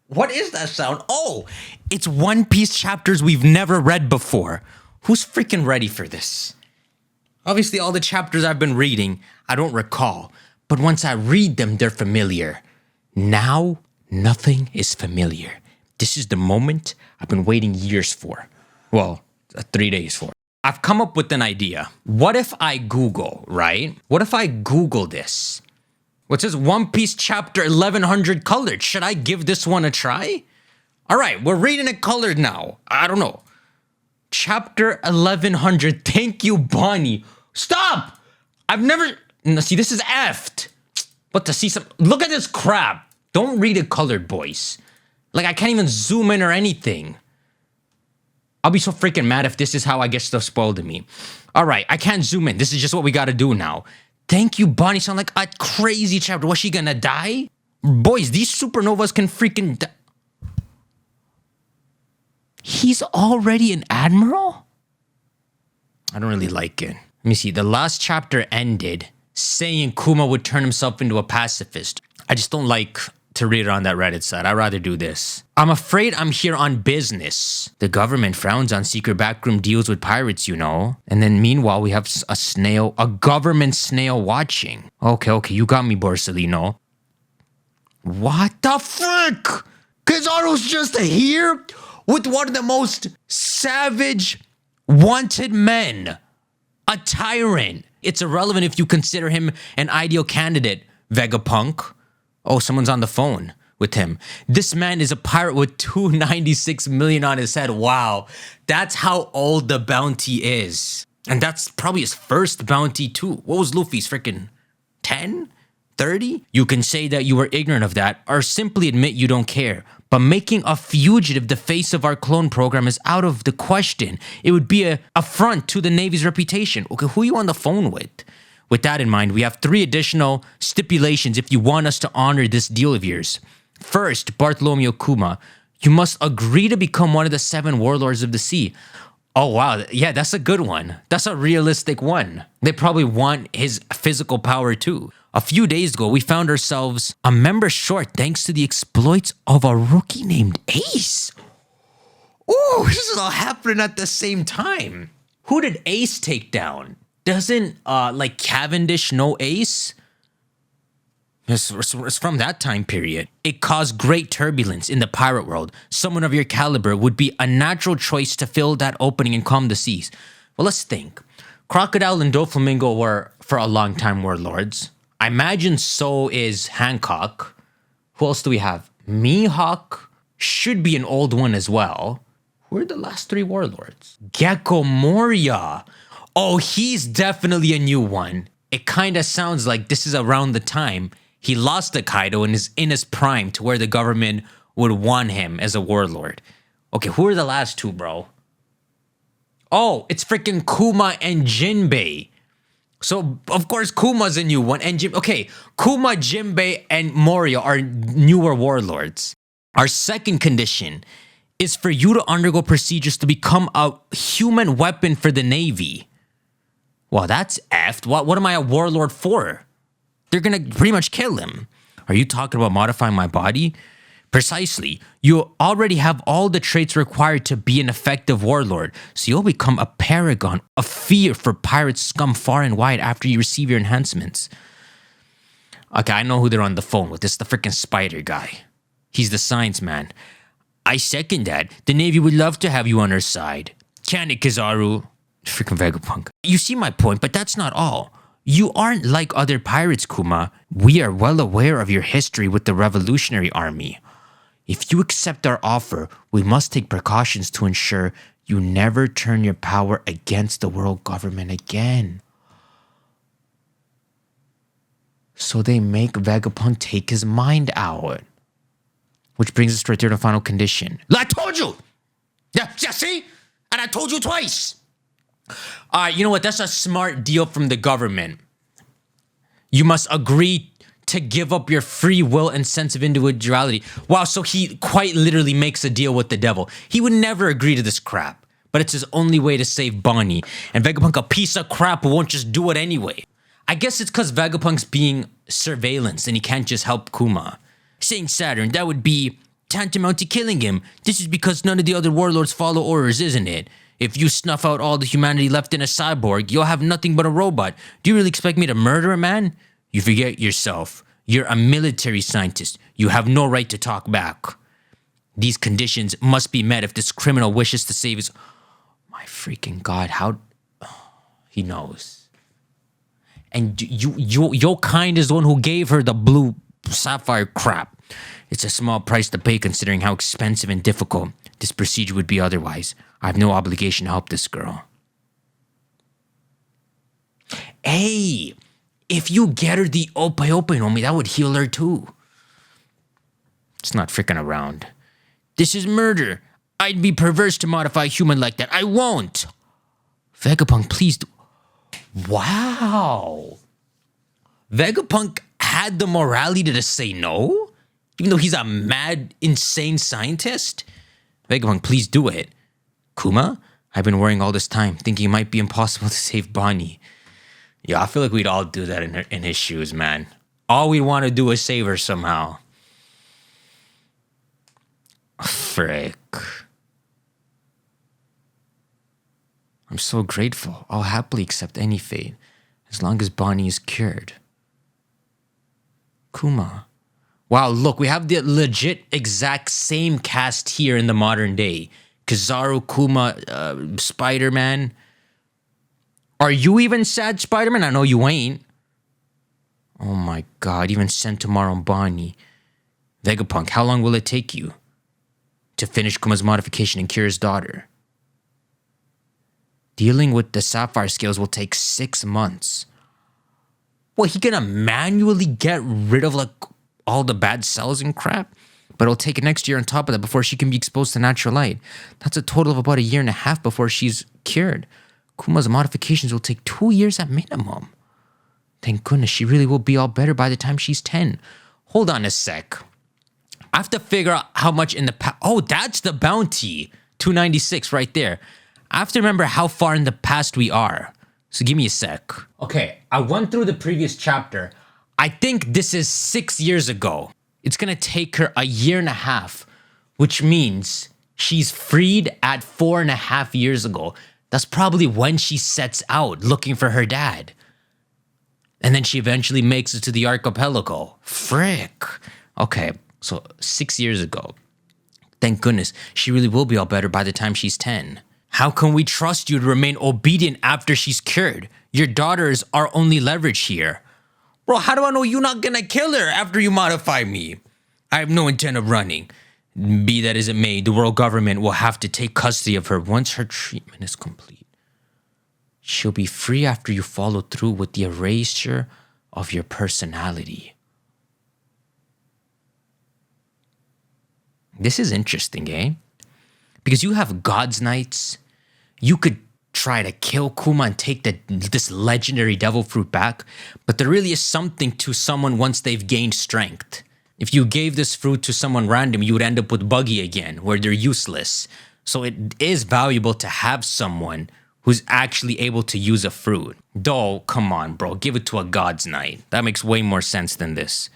What is that sound? Oh, it's One Piece chapters we've never read before. Who's freaking ready for this? Obviously, all the chapters I've been reading, I don't recall. But once I read them, they're familiar. Now, nothing is familiar. This is the moment I've been waiting years for. Well, 3 days for. I've come up with an idea. What if I Google, right? What if I Google this? What says One Piece chapter 1100 colored? Should I give this one a try? All right, we're reading it colored now. I don't know. Chapter 1100. Thank you, Bonney. Stop! I've never... No, see, this is effed. But to see some... Look at this crap. Don't read it colored, boys. Like, I can't even zoom in or anything. I'll be so freaking mad if this is how I get stuff spoiled to me. All right, I can't zoom in. This is just what we gotta do now. Thank you, Bonney. Sound like a crazy chapter. Was she gonna die? Boys, these supernovas can freaking die. He's already an admiral? I don't really like it. Let me see. The last chapter ended saying Kuma would turn himself into a pacifist. I just don't like to read it on that Reddit side. I'd rather do this. I'm afraid I'm here on business. The government frowns on secret backroom deals with pirates, you know. And then meanwhile, we have a government snail watching. Okay, you got me, Borsellino. What the frick? Kizaru's just here with one of the most savage, wanted men. A tyrant. It's irrelevant if you consider him an ideal candidate, Vegapunk. Oh, someone's on the phone with him. This man is a pirate with 296 million on his head. Wow. That's how old the bounty is. And that's probably his first bounty too. What was Luffy's freaking 10? 30? You can say that you were ignorant of that or simply admit you don't care. But making a fugitive the face of our clone program is out of the question. It would be an affront to the Navy's reputation. Okay, who are you on the phone with? With that in mind, we have 3 additional stipulations if you want us to honor this deal of yours. First, Bartholomew Kuma, you must agree to become one of the 7 warlords of the sea. Oh, wow. Yeah, that's a good one. That's a realistic one. They probably want his physical power too. A few days ago, we found ourselves a member short thanks to the exploits of a rookie named Ace. Ooh, this is all happening at the same time. Who did Ace take down? Doesn't, like, Cavendish know Ace? It's from that time period. It caused great turbulence in the pirate world. Someone of your caliber would be a natural choice to fill that opening and calm the seas. Well, let's think. Crocodile and Doflamingo were, for a long time, warlords. I imagine so is Hancock. Who else do we have? Mihawk should be an old one as well. Who are the last 3 warlords? Gecko Moria. Oh, he's definitely a new one. It kind of sounds like this is around the time he lost to Kaido and is in his prime to where the government would want him as a warlord. Okay, who are the last 2, bro? Oh, it's freaking Kuma and Jinbei. So, of course, Kuma's a new one. And Kuma, Jinbei, and Moria are newer warlords. Our second condition is for you to undergo procedures to become a human weapon for the Navy. Well, that's effed. What am I a warlord for? They're gonna pretty much kill him. Are you talking about modifying my body? Precisely. You already have all the traits required to be an effective warlord, so you'll become a paragon of fear for pirate scum far and wide after you receive your enhancements. Okay, I know who they're on the phone with. It's the freaking spider guy. He's the science man. I second that. The Navy would love to have you on our side. Can it, Kizaru? Freaking Vegapunk. You see my point, but that's not all. You aren't like other pirates, Kuma. We are well aware of your history with the Revolutionary Army. If you accept our offer, we must take precautions to ensure you never turn your power against the world government again. So they make Vegapunk take his mind out. Which brings us to our third and final condition. I told you! Yeah, see? And I told you twice! You know what? That's a smart deal from the government. You must agree to give up your free will and sense of individuality. Wow, so he quite literally makes a deal with the devil. He would never agree to this crap, but it's his only way to save Bonney. And Vegapunk, a piece of crap who won't just do it anyway. I guess it's because Vegapunk's being surveillanced and he can't just help Kuma. Saying Saturn, that would be tantamount to killing him. This is because none of the other warlords follow orders, isn't it? If you snuff out all the humanity left in a cyborg, you'll have nothing but a robot. Do you really expect me to murder a man? You forget yourself. You're a military scientist. You have no right to talk back. These conditions must be met if this criminal wishes to save his... My freaking God, how... He knows. And your kind is the one who gave her the blue sapphire crap. It's a small price to pay considering how expensive and difficult this procedure would be otherwise. I have no obligation to help this girl. Hey, if you get her the ope on me, that would heal her too. It's not freaking around. This is murder. I'd be perverse to modify a human like that. I won't. Vegapunk, please do. Wow. Vegapunk had the morality to say no? Even though he's a mad, insane scientist? Vegapunk, please do it. Kuma? I've been worrying all this time, thinking it might be impossible to save Bonney. Yeah, I feel like we'd all do that in his shoes, man. All we want to do is save her somehow. Frick. I'm so grateful. I'll happily accept any fate, as long as Bonney is cured. Kuma. Wow, look, we have the legit exact same cast here in the modern day. Kizaru, Kuma, Spider-Man. Are you even sad, Spider-Man? I know you ain't. Oh my God, even sent tomorrow on Bonney. Vegapunk, how long will it take you to finish Kuma's modification and cure his daughter? Dealing with the sapphire scales will take 6 months. What, he gonna manually get rid of like all the bad cells and crap? But it'll take next year on top of that before she can be exposed to natural light. That's a total of about 1.5 years before she's cured. Kuma's modifications will take 2 years at minimum. Thank goodness she really will be all better by the time she's 10. Hold on a sec. I have to figure out how much in the past. Oh, that's the bounty. 296 right there. I have to remember how far in the past we are. So give me a sec. Okay, I went through the previous chapter. I think this is 6 years ago. It's gonna take her 1.5 years, which means she's freed at 4.5 years ago. That's probably when she sets out looking for her dad. And then she eventually makes it to the archipelago. Frick. Okay, so 6 years ago. Thank goodness, she really will be all better by the time she's 10. How can we trust you to remain obedient after she's cured? Your daughter is our only leverage here. Bro, how do I know you're not gonna kill her after you modify me? I have no intent of running. Be that as it may, the world government will have to take custody of her once her treatment is complete. She'll be free after you follow through with the erasure of your personality. This is interesting, eh? Because you have God's Knights. You could try to kill Kuma and take this legendary devil fruit back, but there really is something to someone once they've gained strength. If you gave this fruit to someone random, you would end up with Buggy again, where they're useless. So it is valuable to have someone who's actually able to use a fruit. Though, come on, bro, give it to a God's Knight. That makes way more sense than this.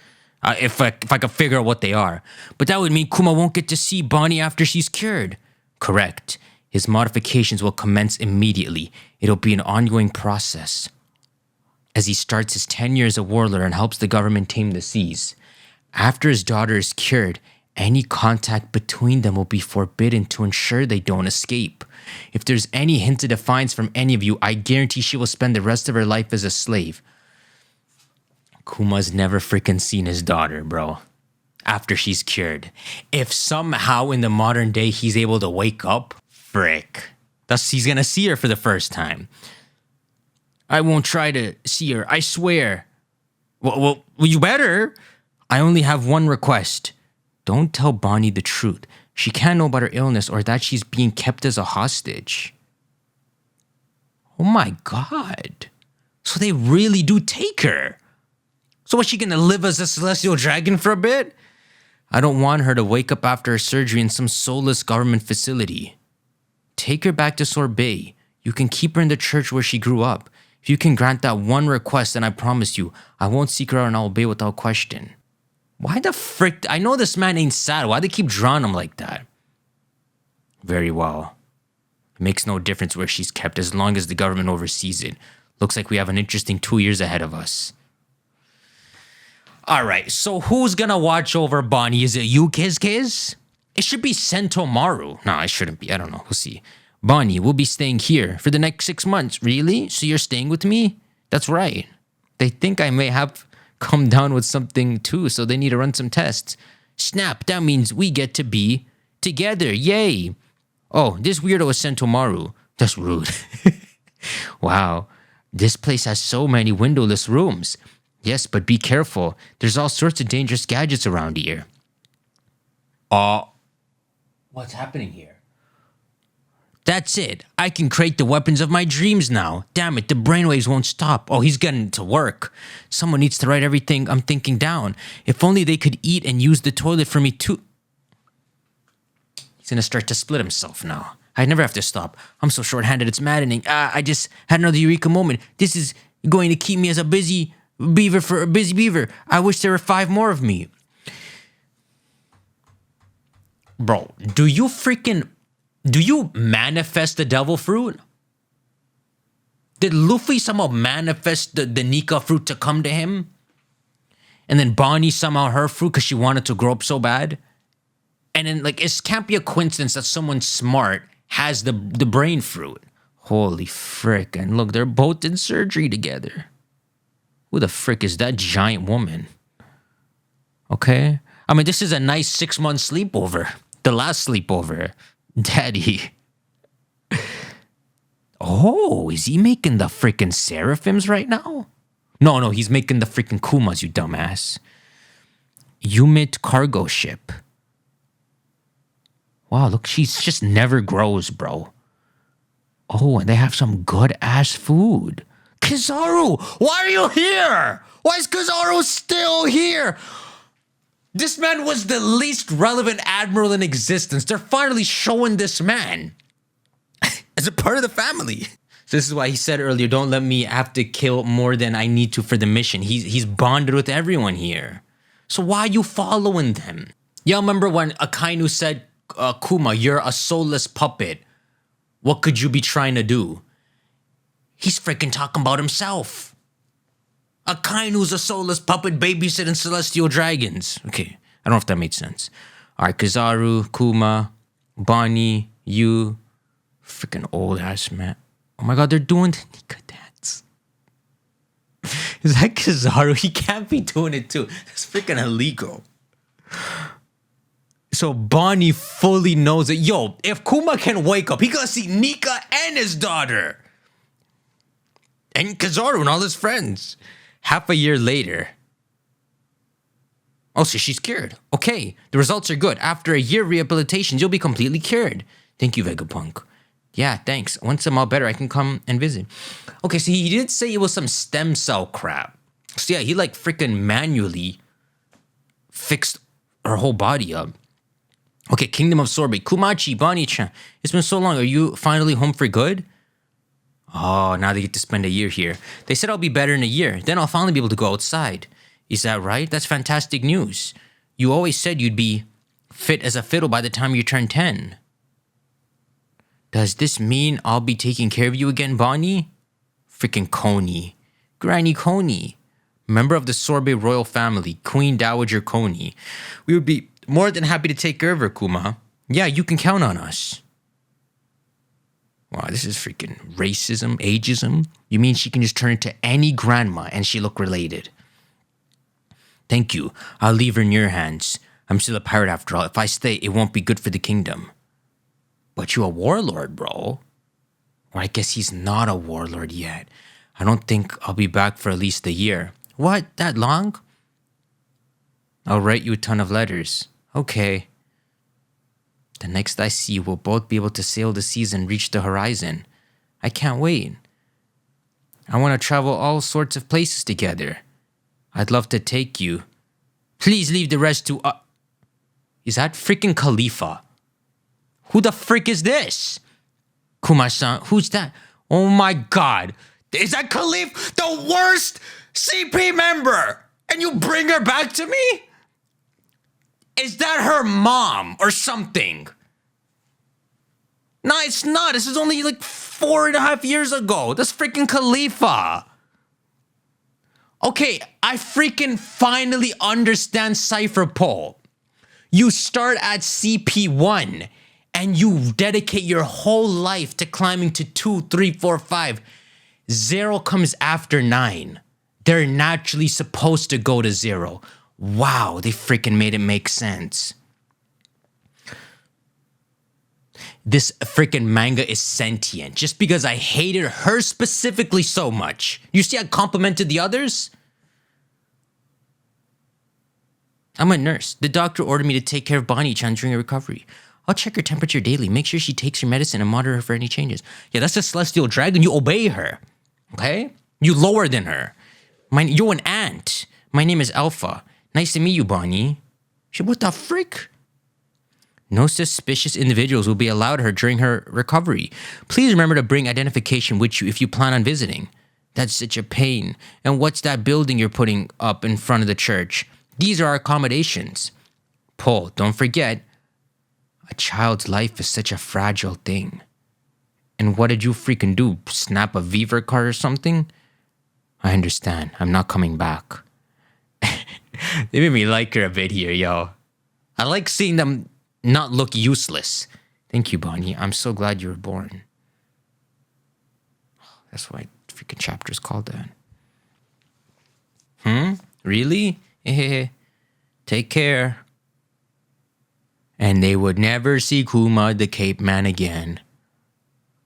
If I could figure out what they are. But that would mean Kuma won't get to see Bonney after she's cured. Correct. His modifications will commence immediately. It'll be an ongoing process. As he starts his tenure as a warlord and helps the government tame the seas. After his daughter is cured, any contact between them will be forbidden to ensure they don't escape. If there's any hint of defiance from any of you, I guarantee she will spend the rest of her life as a slave. Kuma's never freaking seen his daughter, bro. After she's cured. If somehow in the modern day he's able to wake up, frick. Thus he's gonna see her for the first time. I won't try to see her, I swear. Well, you better. I only have one request. Don't tell Bonney the truth. She can't know about her illness or that she's being kept as a hostage. Oh my God. So they really do take her. So was she gonna live as a celestial dragon for a bit? I don't want her to wake up after her surgery in some soulless government facility. Take her back to Sorbet. You can keep her in the church where she grew up. If you can grant that one request, then I promise you, I won't seek her out and I'll obey without question. Why the frick? I know this man ain't sad. Why they keep drawing him like that? Very well. It makes no difference where she's kept as long as the government oversees it. Looks like we have an interesting 2 years ahead of us. All right, so who's gonna watch over Bonney? Is it you, Kiz? It should be Sentomaru. No, it shouldn't be. I don't know. We'll see. Bonney, we'll be staying here for the next 6 months. Really? So you're staying with me? That's right. They think I may have come down with something too, so they need to run some tests. Snap, that means we get to be together. Yay. Oh, this weirdo is Sentomaru. That's rude. Wow. This place has so many windowless rooms. Yes, but be careful. There's all sorts of dangerous gadgets around here. What's happening here? That's it. I can create the weapons of my dreams now. Damn it, the brainwaves won't stop. Oh, he's getting to work. Someone needs to write everything I'm thinking down. If only they could eat and use the toilet for me too. He's gonna start to split himself now. I never have to stop. I'm so short-handed, it's maddening. I just had another eureka moment. This is going to keep me as a busy beaver. I wish there were 5 more of me. Bro, do you manifest the devil fruit? Did Luffy somehow manifest the Nika fruit to come to him? And then Bonney somehow her fruit because she wanted to grow up so bad? And then, like, it can't be a coincidence that someone smart has the brain fruit. Holy frick. And look, they're both in surgery together. Who the frick is that giant woman? Okay. I mean, this is a nice 6-month sleepover. The last sleepover. Daddy. Oh, is he making the freaking seraphims right now? No, he's making the freaking Kumas, you dumbass. Humid cargo ship. Wow, look, she's just never grows, bro. Oh, and they have some good-ass food. Kizaru, why are you here? Why is Kizaru still here? This man was the least relevant admiral in existence. They're finally showing this man as a part of the family. So this is why he said earlier, don't let me have to kill more than I need to for the mission. He's bonded with everyone here. So why are you following them? Y'all remember when Akainu said, Kuma, you're a soulless puppet. What could you be trying to do? He's freaking talking about himself. Akainu's a soulless puppet babysitting celestial dragons. Okay, I don't know if that made sense. All right, Kizaru, Kuma, Bonney, you, freaking old ass man. Oh my god, they're doing the Nika dance. Is that Kizaru? He can't be doing it too. That's freaking illegal. So Bonney fully knows it. Yo, if Kuma can wake up, he gonna see Nika and his daughter. And Kizaru and all his friends. Half a year later. Oh, so she's cured. Okay, the results are good. After a year of rehabilitation, you'll be completely cured. Thank you, Vegapunk. Yeah, thanks. Once I'm all better, I can come and visit. Okay, so he did say it was some stem cell crap. So yeah, he like freaking manually fixed her whole body up. Okay, Kingdom of Sorbet. Kumachi, Bonney-chan. It's been so long. Are you finally home for good? Oh, now they get to spend a year here. They said I'll be better in a year. Then I'll finally be able to go outside. Is that right? That's fantastic news. You always said you'd be fit as a fiddle by the time you turn 10. Does this mean I'll be taking care of you again, Bonney? Freaking Coney. Granny Coney. Member of the Sorbet royal family, Queen Dowager Coney. We would be more than happy to take care of her, Kuma. Yeah, you can count on us. Wow, this is freaking racism, ageism. You mean she can just turn into any grandma and she look related? Thank you. I'll leave her in your hands. I'm still a pirate after all. If I stay, it won't be good for the kingdom. But you're a warlord, bro. Or I guess he's not a warlord yet. I don't think I'll be back for at least a year. What? That long? I'll write you a ton of letters. Okay. The next I see you, we'll both be able to sail the seas and reach the horizon. I can't wait. I want to travel all sorts of places together. I'd love to take you. Please leave the rest to... Is that freaking Khalifa? Who the frick is this? Kuma-san, who's that? Oh my god. Is that Khalif, the worst CP member? And you bring her back to me? Is that her mom or something? No, it's not. This is only like 4.5 years ago. That's freaking Khalifa. Okay, I freaking finally understand Cypher Pole. You start at CP1 and you dedicate your whole life to climbing to 2, 3, 4, 5. 0 comes after 9. They're naturally supposed to go to 0. Wow, they freaking made it make sense. This freaking manga is sentient just because I hated her specifically so much. You see, I complimented the others? I'm a nurse. The doctor ordered me to take care of Bonney-chan during her recovery. I'll check her temperature daily, make sure she takes her medicine, and monitor her for any changes. Yeah, that's a celestial dragon. You obey her. Okay? You lower than her. You're an ant. My name is Alpha. Nice to meet you, Bonney. What the frick? No suspicious individuals will be allowed her during her recovery. Please remember to bring identification with you if you plan on visiting. That's such a pain. And what's that building you're putting up in front of the church? These are our accommodations. Paul, don't forget, a child's life is such a fragile thing. And what did you freaking do? Snap a Viver card or something? I understand. I'm not coming back. They made me like her a bit here, yo. I like seeing them not look useless. Thank you, Bonney. I'm so glad you were born. That's why freaking chapter's called that. Really? Take care. And they would never see Kuma the Cape Man again.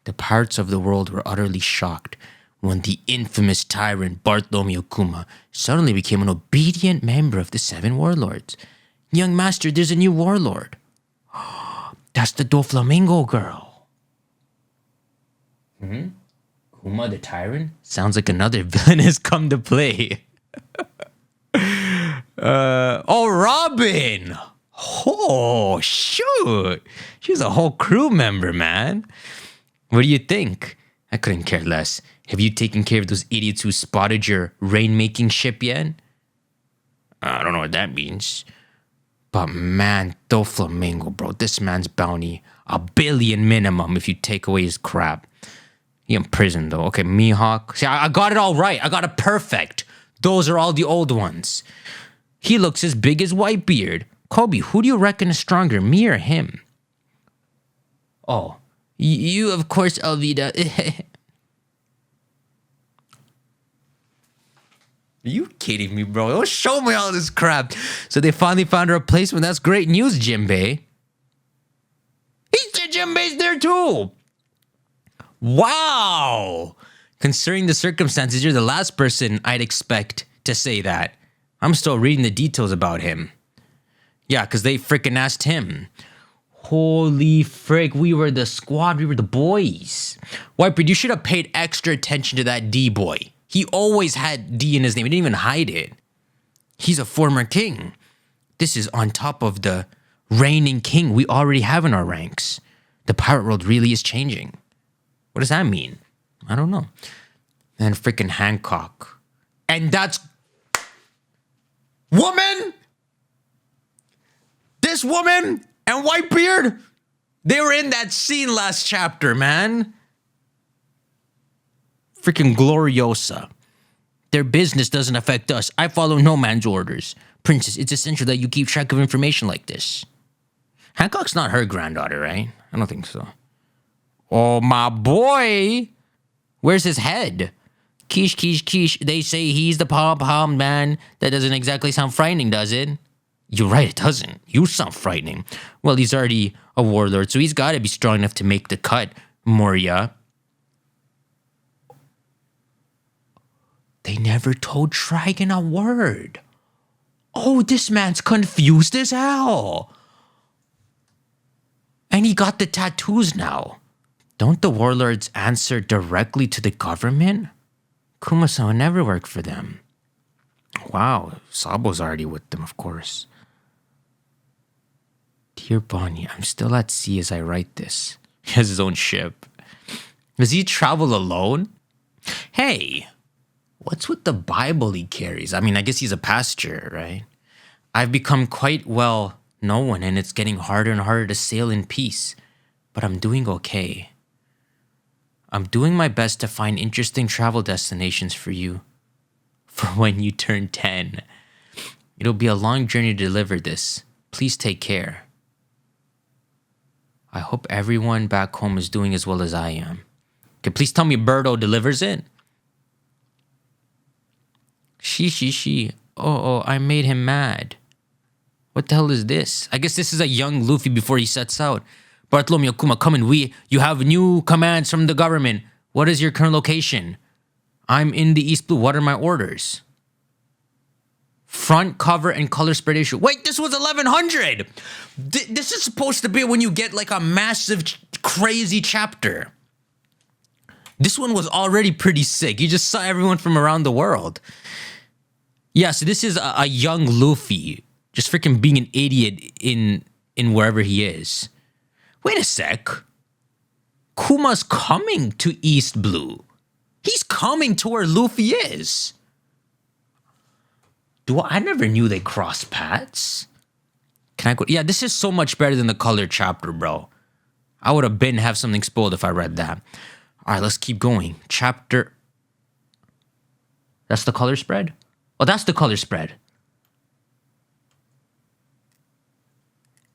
The parts of the world were utterly shocked when the infamous tyrant Bartholomew Kuma suddenly became an obedient member of the 7 warlords. Young master, there's a new warlord. That's the Doflamingo girl. Kuma the tyrant? Sounds like another villain has come to play. Robin! Oh, shoot. She's a whole crew member, man. What do you think? I couldn't care less. Have you taken care of those idiots who spotted your rainmaking ship yet? I don't know what that means. But man, Doflamingo, bro, this man's bounty, $1 billion minimum if you take away his crap. He in prison, though. Okay, Mihawk. See, I got it all right. I got it perfect. Those are all the old ones. He looks as big as Whitebeard. Kobe, who do you reckon is stronger, me or him? Oh, you, of course, Alvida. Are you kidding me, bro? Don't show me all this crap. So they finally found a replacement. That's great news, Jinbei. Jinbei's there too. Wow. Considering the circumstances, you're the last person I'd expect to say that. I'm still reading the details about him. Yeah, because they freaking asked him. Holy frick, we were the squad, we were the boys. Whitebeard, you should have paid extra attention to that D-boy. He always had D in his name. He didn't even hide it. He's a former king. This is on top of the reigning king we already have in our ranks. The pirate world really is changing. What does that mean? I don't know. And freaking Hancock. And that's... Woman! This woman and Whitebeard, they were in that scene last chapter, man. Freaking Gloriosa. Their business doesn't affect us. I follow no man's orders. Princess, it's essential that you keep track of information like this. Hancock's not her granddaughter, right? I don't think so. Oh, my boy. Where's his head? Quiche, quiche, quiche. They say he's the pom-pom man. That doesn't exactly sound frightening, does it? You're right, it doesn't. You sound frightening. Well, he's already a warlord, so he's got to be strong enough to make the cut, Moria. They never told Trigon a word. Oh, this man's confused as hell. And he got the tattoos now. Don't the warlords answer directly to the government? Kuma-san never worked for them. Wow, Sabo's already with them, of course. Dear Bonney, I'm still at sea as I write this. He has his own ship. Does he travel alone? Hey, what's with the Bible he carries? I mean, I guess he's a pastor, right? I've become quite well No one, and it's getting harder and harder to sail in peace. But I'm doing okay. I'm doing my best to find interesting travel destinations for you. For when you turn 10. It'll be a long journey to deliver this. Please take care. I hope everyone back home is doing as well as I am. Okay, please tell me Birdo delivers it. She. Oh, I made him mad. What the hell is this? I guess this is a young Luffy before he sets out. Bartholomew, Kuma, come in. You have new commands from the government. What is your current location? I'm in the East Blue. What are my orders? Front cover and color spread issue. Wait, this was 1100. This is supposed to be when you get like a massive, crazy chapter. This one was already pretty sick. You just saw everyone from around the world. Yeah, so this is a young Luffy just freaking being an idiot in wherever he is. Wait a sec. Kuma's coming to East Blue. He's coming to where Luffy is. I never knew they crossed paths. Can I go? Yeah, this is so much better than the color chapter, bro. I would have something spoiled if I read that. All right, let's keep going. Chapter. That's the color spread? Oh, that's the color spread.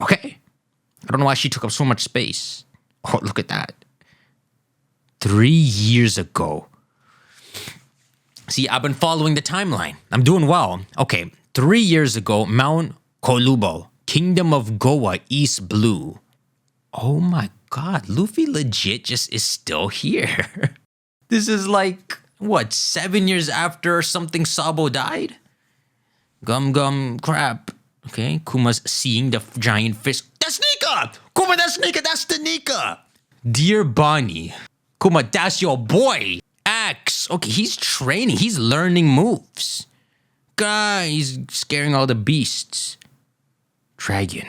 Okay. I don't know why she took up so much space. Oh, look at that. 3 years ago. See, I've been following the timeline. I'm doing well. Okay, 3 years ago, Mount Kolubo, Kingdom of Goa, East Blue. Oh my god, Luffy legit just is still here. This is like, what, 7 years after something Sabo died? Gum crap. Okay, Kuma's seeing the giant fish. That's Nika! Kuma, that's Nika, that's the Nika! Dear Bonney. Kuma, that's your boy! Axe. Okay, he's training. He's learning moves. God, he's scaring all the beasts. Dragon.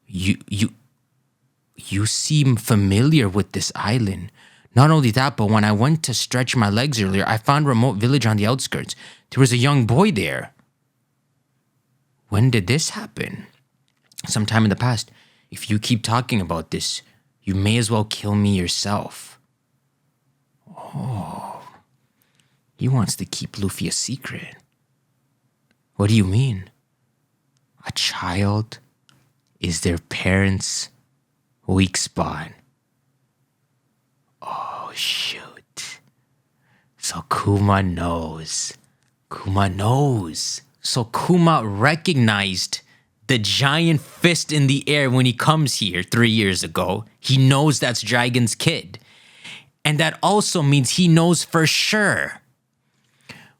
You seem familiar with this island. Not only that, but when I went to stretch my legs earlier, I found a remote village on the outskirts. There was a young boy there. When did this happen? Sometime in the past. If you keep talking about this, you may as well kill me yourself. Oh. He wants to keep Luffy a secret. What do you mean? A child is their parents' weak spot. Oh, shoot. So Kuma knows. So Kuma recognized the giant fist in the air when he comes here 3 years ago. He knows that's Dragon's kid. And that also means he knows for sure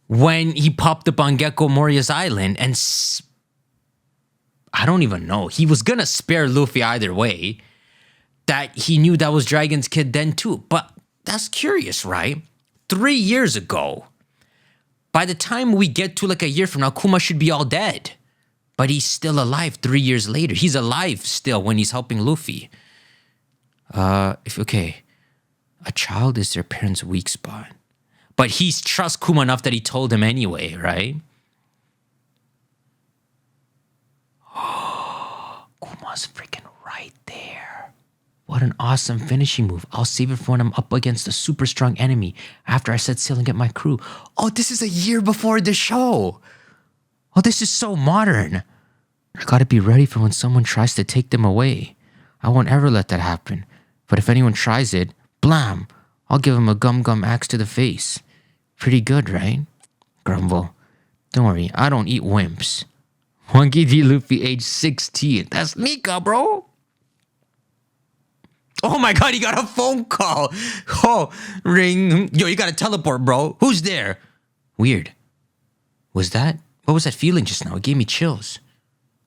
when he popped up on Gecko Moria's island and I don't even know. He was gonna spare Luffy either way. That he knew that was Dragon's kid then too. But that's curious, right? 3 years ago. By the time we get to like a year from now, Kuma should be all dead. But he's still alive 3 years later. He's alive still when he's helping Luffy. Okay. A child is their parents' weak spot. But he trusts Kuma enough that he told him anyway, right? Kuma's freaking right there. What an awesome finishing move. I'll save it for when I'm up against a super strong enemy after I set sail and get my crew. Oh, this is a year before the show. Oh, this is so modern. I gotta be ready for when someone tries to take them away. I won't ever let that happen. But if anyone tries it, blam! I'll give him a gum axe to the face. Pretty good, right? Grumble. Don't worry, I don't eat wimps. Monkey D. Luffy, age 16. That's Nika, bro. Oh my god, he got a phone call. Oh, ring. Yo, you gotta teleport, bro. Who's there? Weird. What was that feeling just now? It gave me chills.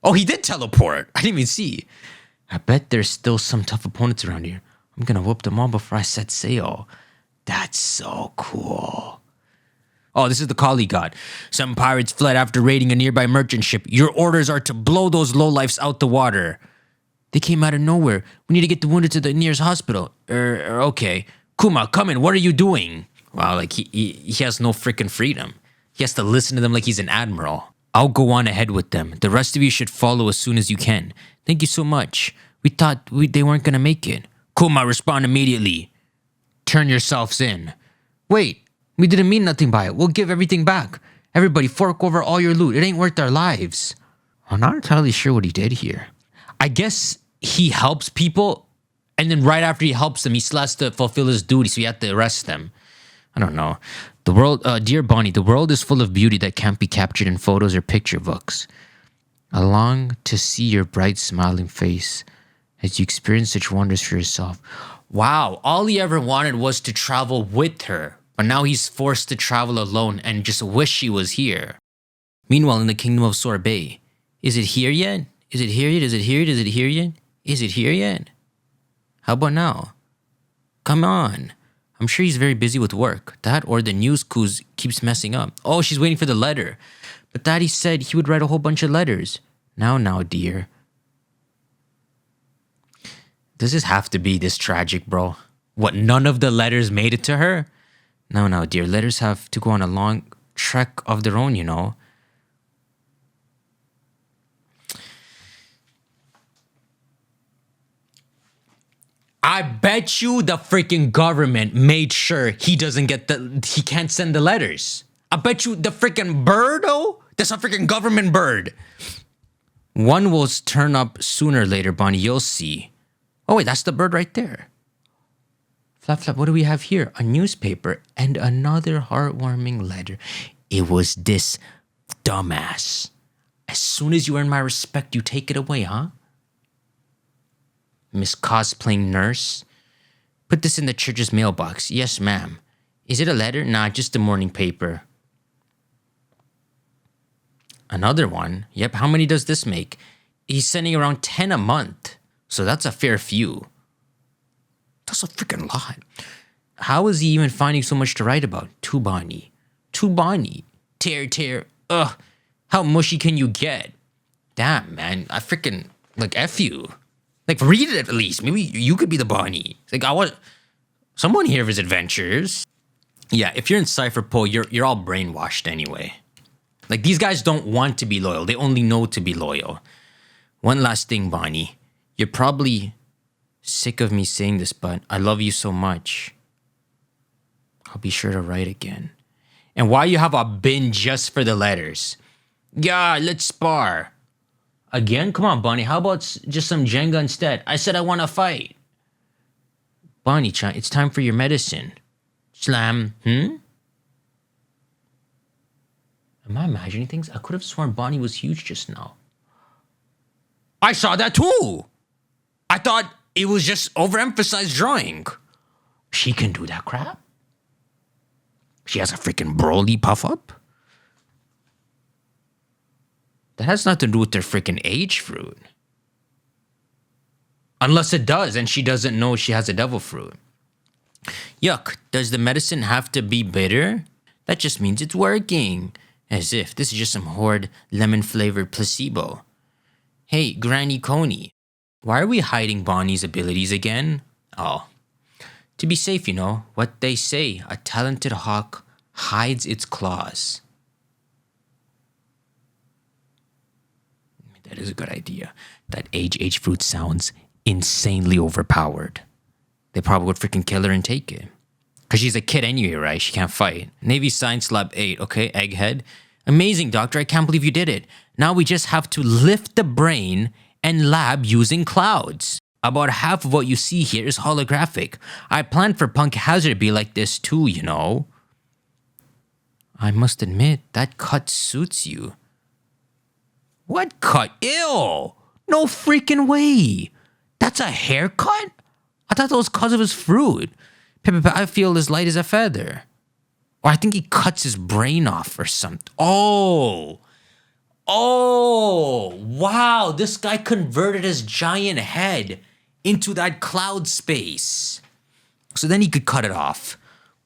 Oh, he did teleport. I didn't even see. I bet there's still some tough opponents around here. I'm gonna whoop them all before I set sail. That's so cool. Oh, this is the call he got. Some pirates fled after raiding a nearby merchant ship. Your orders are to blow those lowlifes out the water. They came out of nowhere. We need to get the wounded to the nearest hospital. Okay. Kuma, come in. What are you doing? Wow, like he has no freaking freedom. He has to listen to them like he's an admiral. I'll go on ahead with them. The rest of you should follow as soon as you can. Thank you so much. We thought they weren't gonna make it. Kuma, respond immediately. Turn yourselves in. Wait, we didn't mean nothing by it. We'll give everything back. Everybody fork over all your loot. It ain't worth our lives. I'm not entirely sure what he did here. I guess he helps people, and then right after he helps them, he still has to fulfill his duty, so you have to arrest them. I don't know. The world, dear Bonney, the world is full of beauty that can't be captured in photos or picture books. I long to see your bright, smiling face as you experience such wonders for yourself. Wow, all he ever wanted was to travel with her, but now he's forced to travel alone and just wish he was here. Meanwhile, in the kingdom of Sorbet, is it here yet? Is it here yet? Is it here yet? Is it here yet? Is it here yet? How about now? Come on. I'm sure he's very busy with work. That or the news cruise keeps messing up. Oh, she's waiting for the letter. But Daddy said he would write a whole bunch of letters. Now, dear. Does this have to be this tragic, bro? What, none of the letters made it to her? Now, dear. Letters have to go on a long trek of their own, you know. I bet you the freaking government made sure he can't send the letters. I bet you the freaking bird, oh? That's a freaking government bird. One will turn up sooner or later, Bonney, you'll see. Oh wait, that's the bird right there. Flap, what do we have here? A newspaper and another heartwarming letter. It was this dumbass. As soon as you earn my respect, you take it away, huh? Miss Cosplaying Nurse. Put this in the church's mailbox. Yes, ma'am. Is it a letter? Nah, just a morning paper. Another one? Yep, how many does this make? He's sending around 10 a month. So that's a fair few. That's a freaking lot. How is he even finding so much to write about? To Bonney. Tear. Ugh. How mushy can you get? Damn, man. I freaking, like, F you. Like, read it at least. Maybe you could be the Bonney. Like, I want someone hear of his adventures. Yeah, if you're in Cypher Poe, you're all brainwashed anyway. Like, these guys don't want to be loyal. They only know to be loyal. One last thing, Bonney. You're probably sick of me saying this, but I love you so much. I'll be sure to write again. And why you have a bin just for the letters? Yeah, let's spar. Again? Come on, Bonney. How about just some Jenga instead? I said I want to fight. Bonney-chan, it's time for your medicine. Slam. Am I imagining things? I could have sworn Bonney was huge just now. I saw that too. I thought it was just overemphasized drawing. She can do that crap? She has a freaking Broly puff-up? That has nothing to do with their freaking age fruit. Unless it does, and she doesn't know she has a devil fruit. Yuck, does the medicine have to be bitter? That just means it's working. As if this is just some horrid lemon-flavored placebo. Hey, Granny Coney, why are we hiding Bonney's abilities again? Oh, to be safe, you know, what they say, a talented hawk hides its claws. That is a good idea. That age fruit sounds insanely overpowered. They probably would freaking kill her and take it. Because she's a kid anyway, right? She can't fight. Navy Science Lab 8, okay, Egghead. Amazing, Doctor. I can't believe you did it. Now we just have to lift the brain and lab using clouds. About half of what you see here is holographic. I planned for Punk Hazard to be like this too, you know. I must admit, that cut suits you. What cut? Ew! No freaking way! That's a haircut? I thought that was because of his fruit. I feel as light as a feather. Or I think he cuts his brain off or something. Oh! Wow! This guy converted his giant head into that cloud space. So then he could cut it off.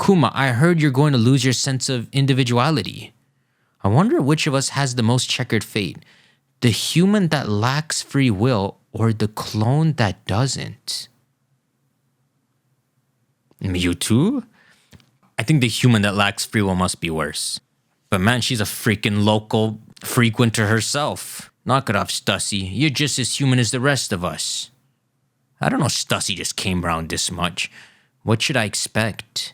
Kuma, I heard you're going to lose your sense of individuality. I wonder which of us has the most checkered fate. The human that lacks free will or the clone that doesn't? You too? I think the human that lacks free will must be worse. But man, she's a freaking local Frequenter herself. Knock it off, Stussy. You're just as human as the rest of us. I don't know Stussy just came around this much. What should I expect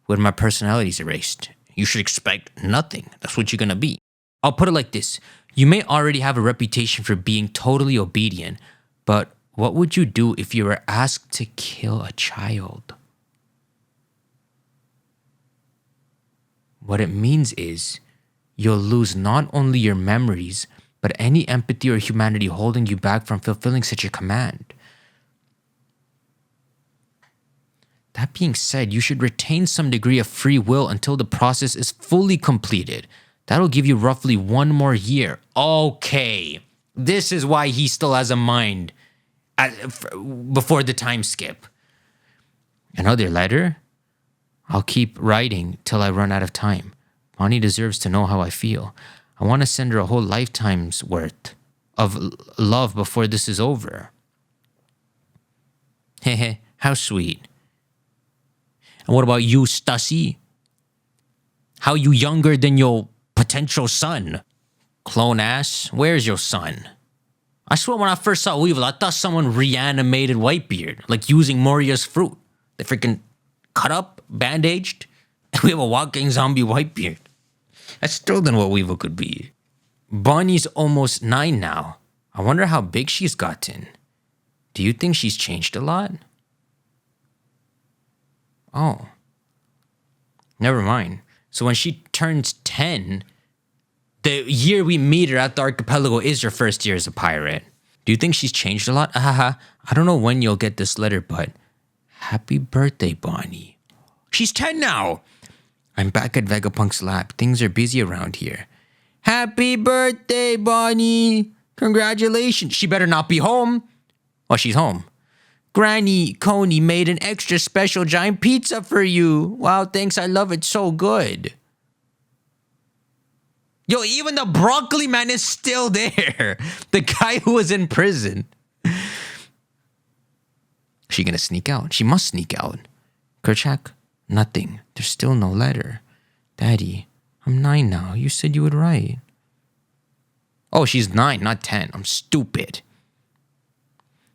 when my personality's erased? You should expect nothing. That's what you're gonna be. I'll put it like this. You may already have a reputation for being totally obedient, but what would you do if you were asked to kill a child? What it means is you'll lose not only your memories, but any empathy or humanity holding you back from fulfilling such a command. That being said, you should retain some degree of free will until the process is fully completed. That'll give you roughly 1 more year. Okay, this is why he still has a mind before the time skip. Another letter? I'll keep writing till I run out of time. Bonney deserves to know how I feel. I want to send her a whole lifetime's worth of love before this is over. Hehe, how sweet. And what about you, Stussy? How you younger than your potential son? Clone ass, where's your son? I swear when I first saw Weevil, I thought someone reanimated Whitebeard, like using Moria's fruit. They freaking cut up, bandaged, and we have a walking zombie Whitebeard. That's still than what Weevil could be. Bonnie's almost 9 now. I wonder how big she's gotten. Do you think she's changed a lot? Oh. Never mind. So when she turns 10, the year we meet her at the archipelago is her first year as a pirate. Do you think she's changed a lot? I don't know when you'll get this letter, but happy birthday, Bonney. She's 10 now. I'm back at Vegapunk's lab. Things are busy around here. Happy birthday, Bonney. Congratulations. She better not be home. Oh, she's home. Granny Coney made an extra special giant pizza for you. Wow, thanks. I love it so good. Yo, even the broccoli man is still there. The guy who was in prison. She gonna sneak out? She must sneak out. Kerchak? Nothing. There's still no letter. Daddy, I'm 9 now. You said you would write. Oh, she's 9, not 10. I'm stupid.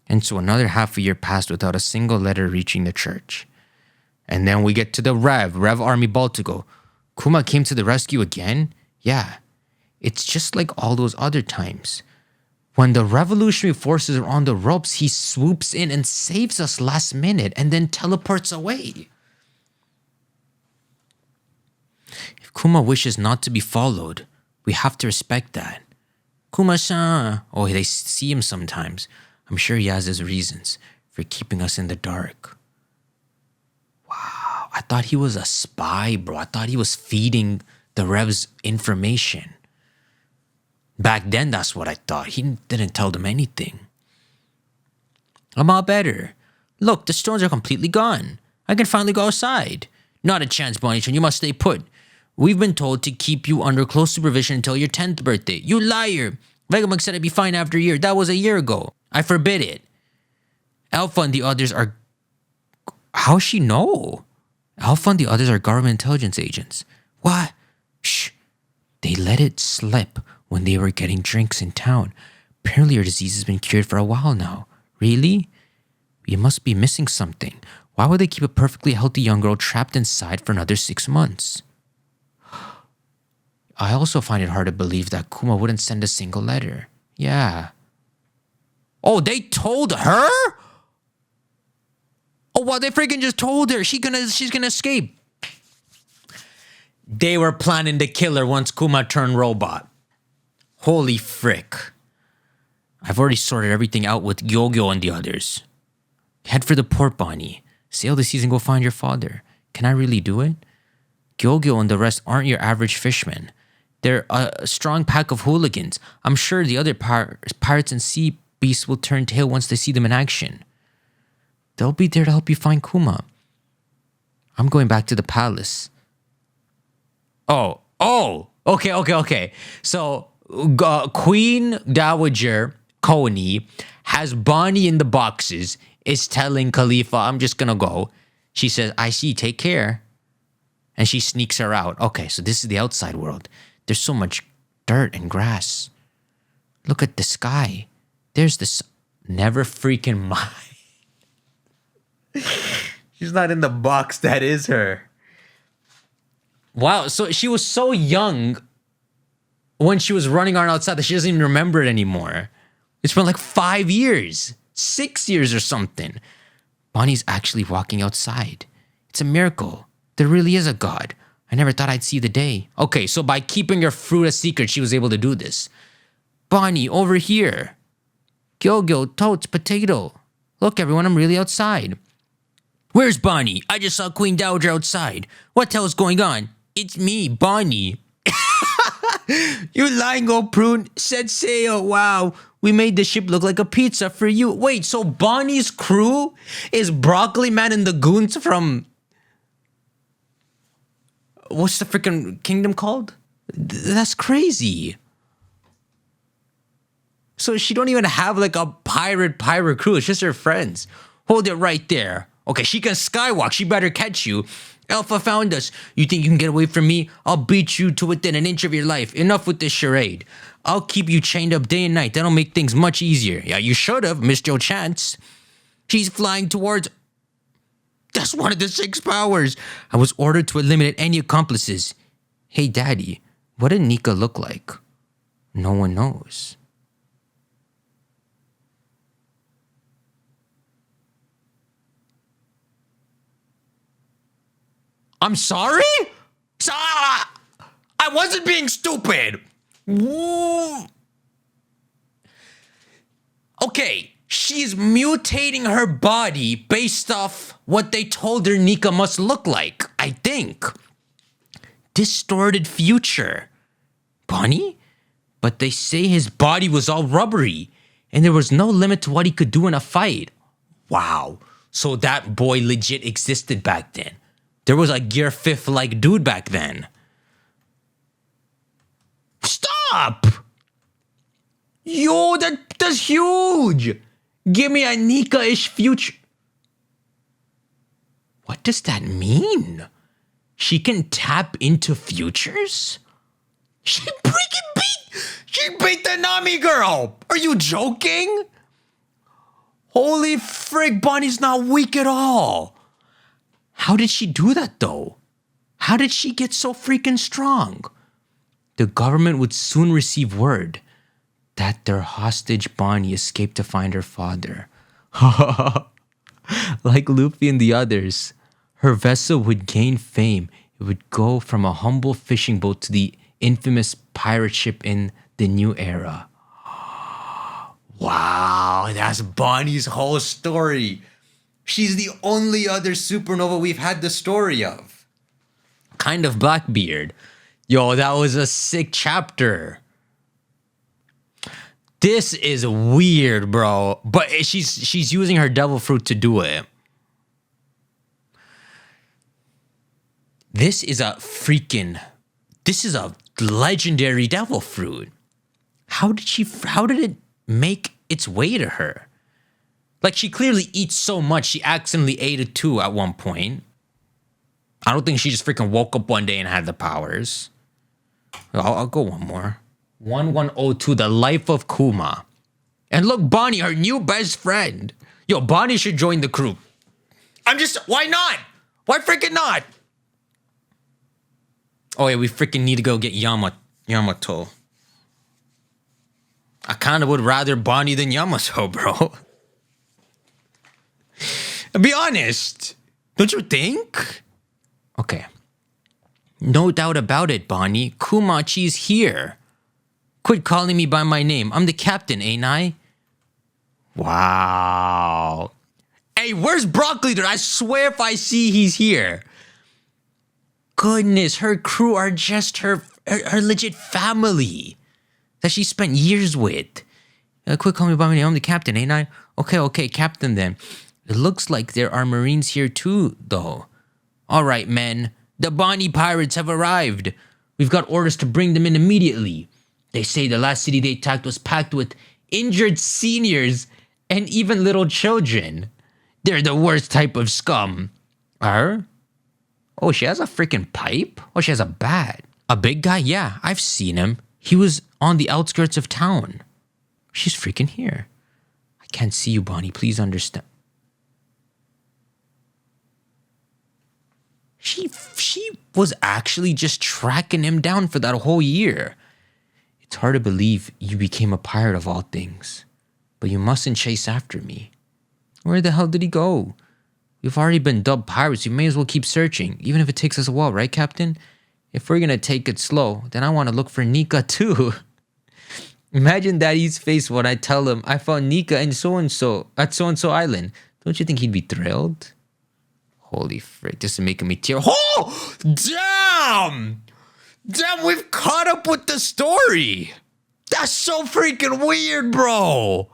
And so another half a year passed without a single letter reaching the church. And then we get to the Rev Army Baltigo. Kuma came to the rescue again? Yeah. It's just like all those other times. When the revolutionary forces are on the ropes, he swoops in and saves us last minute and then teleports away. If Kuma wishes not to be followed, we have to respect that. Kuma-san. Oh, they see him sometimes. I'm sure he has his reasons for keeping us in the dark. Wow, I thought he was a spy, bro. I thought he was feeding the Revs information. Back then, that's what I thought. He didn't tell them anything. I'm all better. Look, the stones are completely gone. I can finally go outside. Not a chance, Bonney-chan. You must stay put. We've been told to keep you under close supervision until your 10th birthday. You liar. Vegapunk said I'd be fine after a year. That was a year ago. I forbid it. Alpha and the others are... How's she know? Alpha and the others are government intelligence agents. What? Shh. They let it slip when they were getting drinks in town. Apparently your disease has been cured for a while now. Really? You must be missing something. Why would they keep a perfectly healthy young girl trapped inside for another 6 months? I also find it hard to believe that Kuma wouldn't send a single letter. Yeah. Oh, they told her? Oh, well, they freaking just told her. She's gonna escape. They were planning to kill her once Kuma turned robot. Holy frick. I've already sorted everything out with Gyogyo and the others. Head for the port, Bonney. Sail the seas and go find your father. Can I really do it? Gyogyo and the rest aren't your average fishmen. They're a strong pack of hooligans. I'm sure the other pirates and sea beasts will turn tail once they see them in action. They'll be there to help you find Kuma. I'm going back to the palace. Okay. So, Queen Dowager Coney has Bonney in the boxes, is telling Khalifa, I'm just gonna go. She says, I see, take care. And she sneaks her out. Okay, so this is the outside world. There's so much dirt and grass. Look at the sky. There's the sun. Never freaking mind. She's not in the box that is her. Wow, so she was so young when she was running around outside that she doesn't even remember it anymore. It's been like 5 years, 6 years or something. Bonnie's actually walking outside. It's a miracle. There really is a God. I never thought I'd see the day. Okay, so by keeping her fruit a secret, she was able to do this. Bonnie, over here. Gyo-gyo, totes, potato. Look, everyone, I'm really outside. Where's Bonnie? I just saw Queen Dowager outside. What the hell's going on? It's me, Bonnie. You lying old prune. Senseo, wow. We made the ship look like a pizza for you. Wait, so Bonnie's crew is Broccoli Man and the Goons from... What's the freaking kingdom called? That's crazy. So she don't even have like a pirate crew. It's just her friends. Hold it right there. Okay, she can skywalk. She better catch you. Alpha found us. You think you can get away from me? I'll beat you to within an inch of your life. Enough with this charade. I'll keep you chained up day and night. That'll make things much easier. Yeah, you should have missed your chance. She's flying towards... That's one of the 6 powers. I was ordered to eliminate any accomplices. Hey, Daddy, what did Nika look like? No one knows. I'm sorry? I wasn't being stupid. Woo. Okay, she's mutating her body based off what they told her Nika must look like, I think. Distorted future. Bonney? But they say his body was all rubbery, and there was no limit to what he could do in a fight. Wow. So that boy legit existed back then. There was a Gear 5th-like dude back then. Stop! Yo, that's huge! Give me a Nika-ish future. What does that mean? She can tap into futures? She beat the Nami girl! Are you joking? Holy frig, Bonnie's not weak at all. How did she do that, though? How did she get so freaking strong? The government would soon receive word that their hostage Bonney escaped to find her father. Like Luffy and the others, her vessel would gain fame. It would go from a humble fishing boat to the infamous pirate ship in the new era. Wow, that's Bonnie's whole story. She's the only other supernova we've had the story of. Kind of Blackbeard. Yo, that was a sick chapter. This is weird, bro. But she's using her devil fruit to do it. This is a legendary devil fruit. How did it make its way to her? Like, she clearly eats so much, she accidentally ate it too at one point. I don't think she just freaking woke up one day and had the powers. I'll go one more. 1102, The Life of Kuma. And look, Bonney, her new best friend. Yo, Bonney should join the crew. Why not? Why freaking not? Oh yeah, we freaking need to go get Yamato. I kind of would rather Bonney than Yamato, bro. Be honest. Don't you think? Okay. No doubt about it, Bonney. Kumachi's here. Quit calling me by my name. I'm the captain, ain't I? Wow. Hey, where's Broccoli Dude? I swear if I see he's here. Goodness, her crew are just her legit family that she spent years with. Quit calling me by my name. I'm the captain, ain't I? Okay, captain then. It looks like there are Marines here too, though. All right, men. The Bonney pirates have arrived. We've got orders to bring them in immediately. They say the last city they attacked was packed with injured seniors and even little children. They're the worst type of scum. Oh, she has a freaking pipe? Oh, she has a bat. A big guy? Yeah, I've seen him. He was on the outskirts of town. She's freaking here. I can't see you, Bonney. Please understand. She was actually just tracking him down for that whole year. It's hard to believe you became a pirate of all things. But you mustn't chase after me. Where the hell did he go? We've already been dubbed pirates. You may as well keep searching, even if it takes us a while, right, Captain? If we're gonna take it slow, then I want to look for Nika too. Imagine Daddy's face when I tell him I found Nika and so-and-so at so-and-so island. Don't you think he'd be thrilled? Holy frick, this is making me tear. Oh, damn! Damn, we've caught up with the story. That's so freaking weird, bro.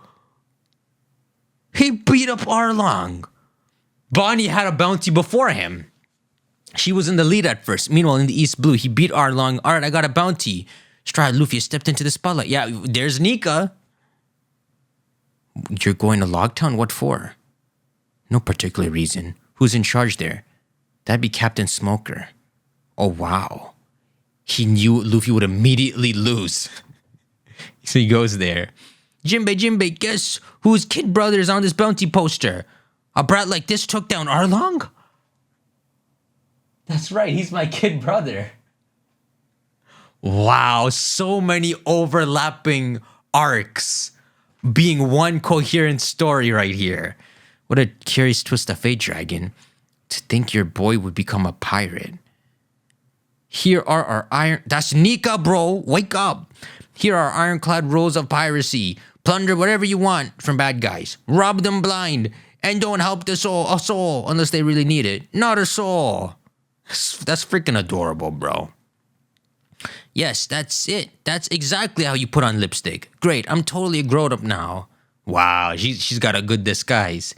He beat up Arlong. Bonney had a bounty before him. She was in the lead at first. Meanwhile, in the East Blue, he beat Arlong. All right, I got a bounty. Stride Luffy stepped into the spotlight. Yeah, there's Nika. You're going to Logtown? What for? No particular reason. Who's in charge there? That'd be Captain Smoker. Oh, wow. He knew Luffy would immediately lose. So he goes there. Jinbei, guess whose kid brother is on this bounty poster? A brat like this took down Arlong? That's right, he's my kid brother. Wow, so many overlapping arcs being one coherent story right here. What a curious twist of fate, Dragon. To think your boy would become a pirate. Here are our iron... That's Nika, bro. Wake up. Here are ironclad rules of piracy. Plunder whatever you want from bad guys. Rob them blind. And don't help a soul unless they really need it. Not a soul. That's freaking adorable, bro. Yes, that's it. That's exactly how you put on lipstick. Great, I'm totally a grown-up now. Wow, she's got a good disguise.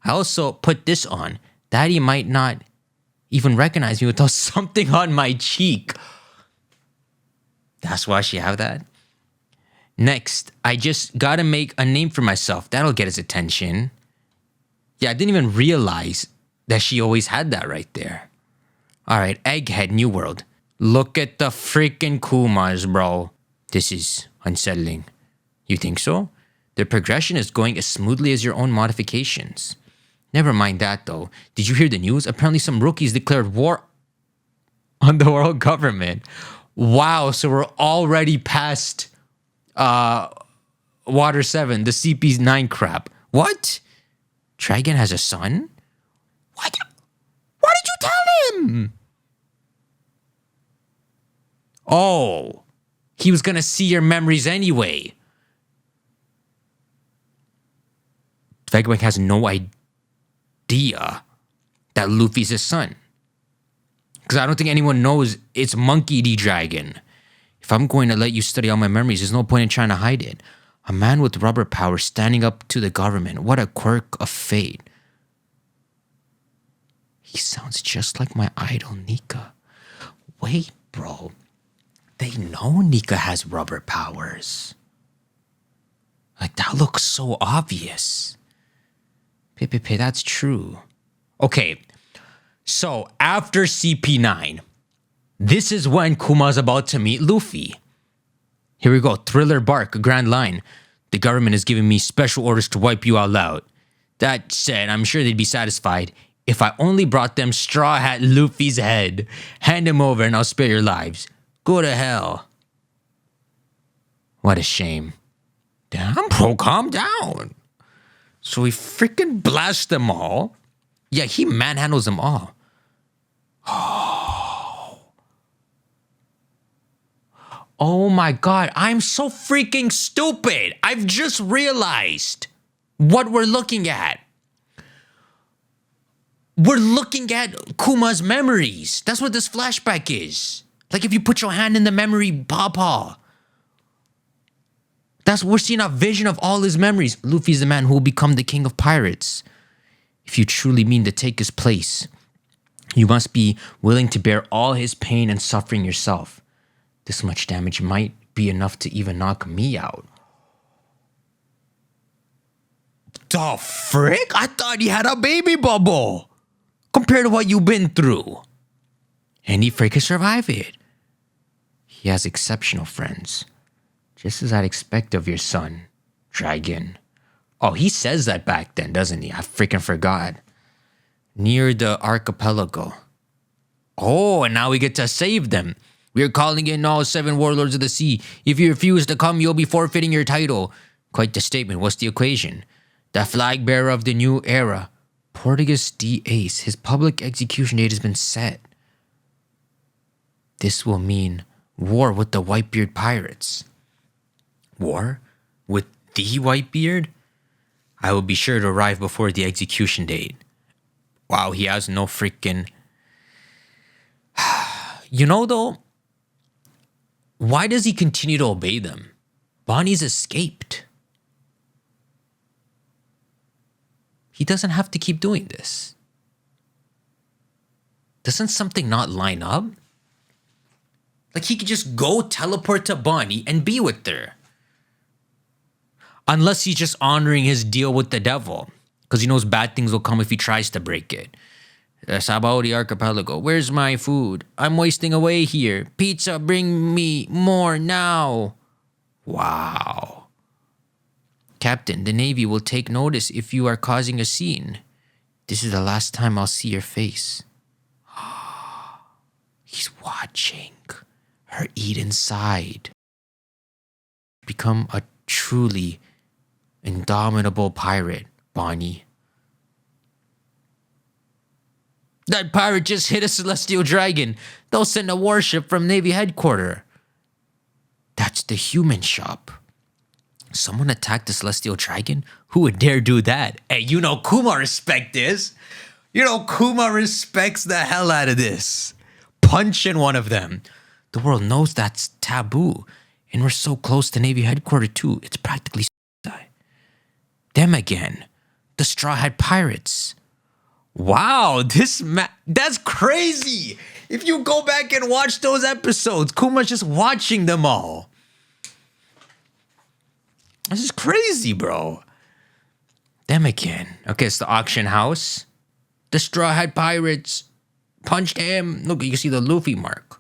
I also put this on. Daddy might not even recognize me without something on my cheek. That's why she have that. Next, I just gotta make a name for myself. That'll get his attention. Yeah, I didn't even realize that she always had that right there. All right, Egghead, New World. Look at the freaking Kumas, bro. This is unsettling. You think so? Their progression is going as smoothly as your own modifications. Never mind that, though. Did you hear the news? Apparently some rookies declared war on the world government. Wow, so we're already past Water 7, the CP9 crap. What? Trigon has a son? What? What did you tell him? Oh, he was gonna see your memories anyway. Vegapunk has no idea that Luffy's his son. Because I don't think anyone knows it's Monkey D. Dragon. If I'm going to let you study all my memories, there's no point in trying to hide it. A man with rubber power standing up to the government. What a quirk of fate. He sounds just like my idol, Nika. Wait, bro. They know Nika has rubber powers. Like, that looks so obvious. Pepe, that's true. Okay, so after CP9, this is when Kuma's about to meet Luffy. Here we go, Thriller Bark, a grand line. The government is giving me special orders to wipe you all out. That said, I'm sure they'd be satisfied if I only brought them Straw Hat Luffy's head. Hand him over and I'll spare your lives. Go to hell. What a shame. Damn, bro, calm down. So he freaking blasts them all. Yeah, he manhandles them all. Oh my god, I'm so freaking stupid. I've just realized what we're looking at. We're looking at Kuma's memories. That's what this flashback is. Like if you put your hand in the memory, Pawpaw. We're seeing a vision of all his memories. Luffy's the man who will become the king of pirates. If you truly mean to take his place, you must be willing to bear all his pain and suffering yourself. This much damage might be enough to even knock me out. The frick? I thought he had a baby bubble. Compared to what you've been through. And he freaking survived it. He has exceptional friends. Just as I'd expect of your son, dragon. Oh, he says that back then, doesn't he? I freaking forgot. Near the archipelago. Oh, and now we get to save them. We're calling in all 7 warlords of the sea. If you refuse to come, you'll be forfeiting your title. Quite the statement. What's the equation? The flag bearer of the new era. Porteous D. Ace. His public execution date has been set. This will mean war with the Whitebeard pirates. War? With the Whitebeard? I will be sure to arrive before the execution date. Wow, he has no freaking... You know, though, why does he continue to obey them? Bonney's escaped. He doesn't have to keep doing this. Doesn't something not line up? Like, he could just go teleport to Bonney and be with her. Unless he's just honoring his deal with the devil. Because he knows bad things will come if he tries to break it. Sabaody Archipelago. Where's my food? I'm wasting away here. Pizza, bring me more now. Wow. Captain, the Navy will take notice if you are causing a scene. This is the last time I'll see your face. He's watching her eat inside. Become a truly indomitable pirate, Bonney. That pirate just hit a celestial dragon. They'll send a warship from Navy headquarters. That's the human shop. Someone attacked the celestial dragon? Who would dare do that? Hey, you know Kuma respect this. You know Kuma respects the hell out of this. Punching one of them. The world knows that's taboo. And we're so close to Navy headquarters too. It's practically suicide. Them again. The Straw Hat Pirates. Wow, that's crazy. If you go back and watch those episodes, Kuma's just watching them all. This is crazy, bro. Them again. Okay, it's the auction house. The Straw Hat Pirates punched him. Look, you can see the Luffy mark.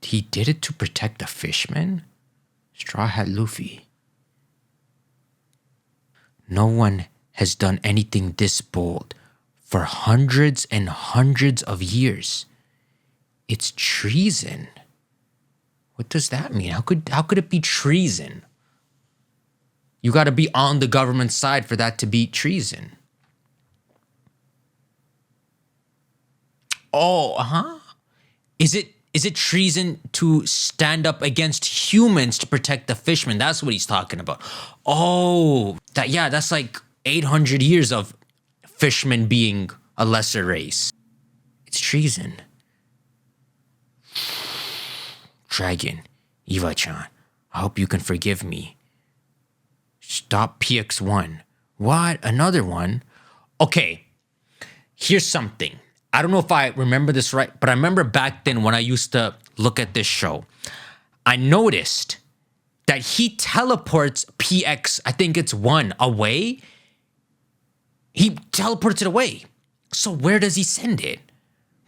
He did it to protect the fishmen? Straw Hat Luffy. No one has done anything this bold for hundreds and hundreds of years. It's treason. What does that mean? How could it be treason? You got to be on the government side for that to be treason. Oh, Is it treason to stand up against humans to protect the fishmen? That's what he's talking about. Oh, that's like 800 years of fishmen being a lesser race. It's treason. Dragon, Eva-chan, I hope you can forgive me. Stop PX1. What? Another one? Okay, here's something. I don't know if I remember this right, but I remember back then when I used to look at this show, I noticed that he teleports PX, I think it's 1, away. He teleports it away. So where does he send it?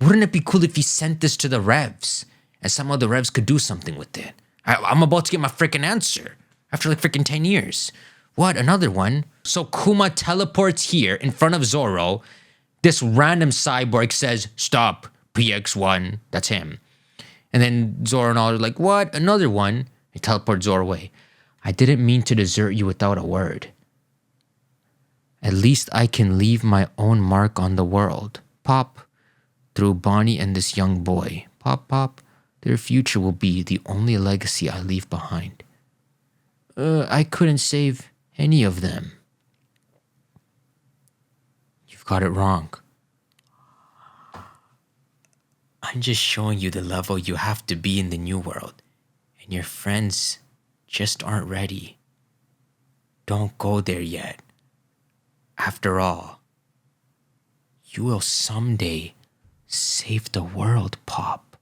Wouldn't it be cool if he sent this to the Revs and some of the Revs could do something with it? I'm about to get my freaking answer after like freaking 10 years. What? Another one? So Kuma teleports here in front of Zoro. This random cyborg says, stop, PX1. That's him. And then Zoro and all are like, what? Another one? He teleports Zoro away. I didn't mean to desert you without a word. At least I can leave my own mark on the world. Pop, through Bonney and this young boy. Pop, pop, their future will be the only legacy I leave behind. I couldn't save any of them. You've got it wrong. I'm just showing you the level you have to be in the new world. And your friends just aren't ready. Don't go there yet. After all, you will someday save the world, Pop.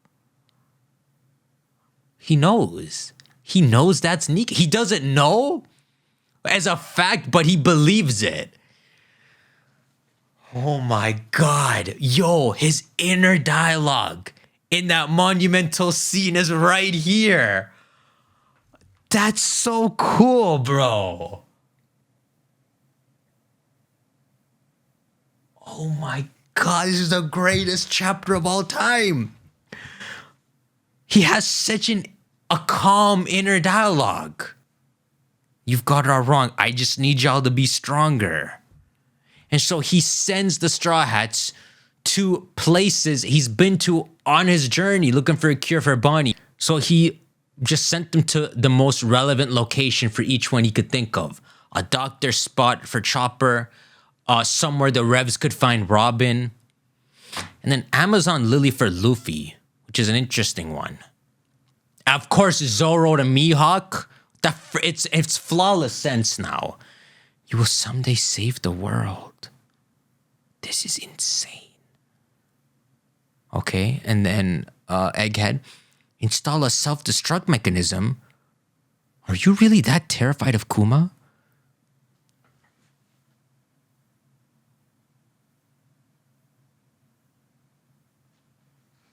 He knows. He knows that's Nika. He doesn't know as a fact, but he believes it. Oh my God. Yo, his inner dialogue in that monumental scene is right here. That's so cool, bro. Oh my God, this is the greatest chapter of all time. He has such a calm inner dialogue. You've got it all wrong. I just need y'all to be stronger. And so he sends the Straw Hats to places he's been to on his journey looking for a cure for Bonney. So he just sent them to the most relevant location for each one he could think of. A doctor spot for Chopper, somewhere the Revs could find Robin, and then Amazon Lily for Luffy, which is an interesting one. Of course, Zoro to Mihawk. It's flawless sense now. You will someday save the world. This is insane. Okay, and then Egghead, install a self-destruct mechanism. Are you really that terrified of Kuma?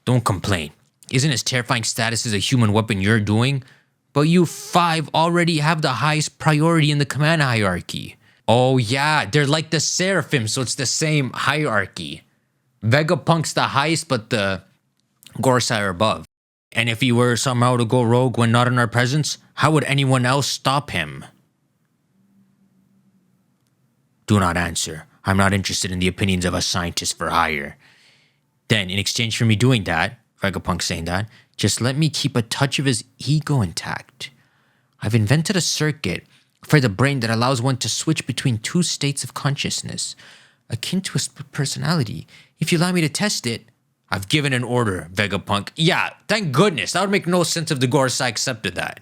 Don't complain. Isn't as terrifying status as a human weapon you're doing? But you 5 already have the highest priority in the command hierarchy. Oh yeah, they're like the Seraphim, so it's the same hierarchy. Vegapunk's the highest, but the Gorsai are above. And if he were somehow to go rogue when not in our presence, how would anyone else stop him? Do not answer. I'm not interested in the opinions of a scientist for hire. Then, in exchange for me doing that, Vegapunk saying that, just let me keep a touch of his ego intact. I've invented a circuit for the brain that allows one to switch between 2 states of consciousness, akin to a split personality. If you allow me to test it, I've given an order, Vegapunk. Yeah, thank goodness. That would make no sense if the Gorsai accepted that.